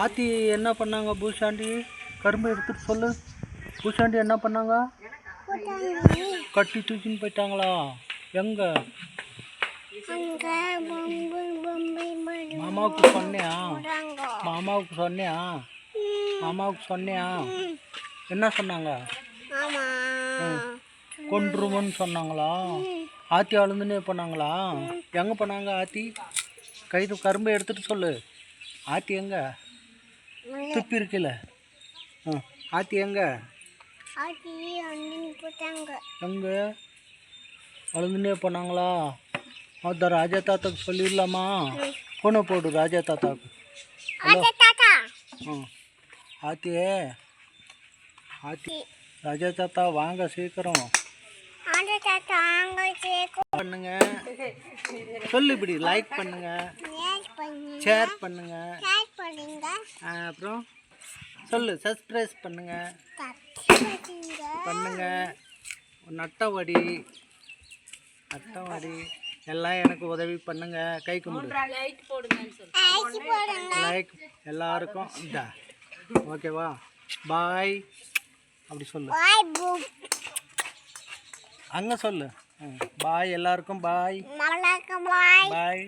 ஆத்தி என்ன பண்ணாங்க? பூசாண்டி கரும்பு எடுத்துட்டு சொல்லு. பூசாண்டி என்ன பண்ணாங்க? கட்டி தூக்கின்னு போயிட்டாங்களா? எங்க? மாமாவுக்கு சொன்னியா? மாமாவுக்கு சொன்னியா? மாமாவுக்கு சொன்னியா? என்ன சொன்னாங்க? கொன்றுமன்னு சொன்னாங்களா? ஆத்தி அழுந்துனே பண்ணாங்களா? எங்கே பண்ணாங்க ஆத்தி? கைது கரும்பு எடுத்துட்டு சொல்லு. ஆத்தி எங்க? துப்பி இருக்குல்ல. ஆத்தி எங்க? எங்க அழுதுனே பண்ணாங்களா? அதான் ராஜா தாத்தாக்கு சொல்லிடலாமா? போன போடு ராஜா தாத்தாவுக்கு. ஹலோ ஆத்தியே, ஆத்தி ராஜா தாத்தா வாங்க சீக்கிரம் பண்ணுங்க. சொல்லு இப்படி லைக் பண்ணுங்க, ஷேர் பண்ணுங்க, அப்புறம் சொல்லு சப்ஸ்கிரைப் பண்ணுங்க பண்ணுங்க. நட்டவடி எல்லாம் எனக்கு உதவி பண்ணுங்க. கை கும்பிடு, லைக் எல்லாருக்கும். ஓகேவா? பாய் அப்படி சொல்லு. அங்கே சொல்லு. பாய் எல்லாருக்கும். பாய் பாய்.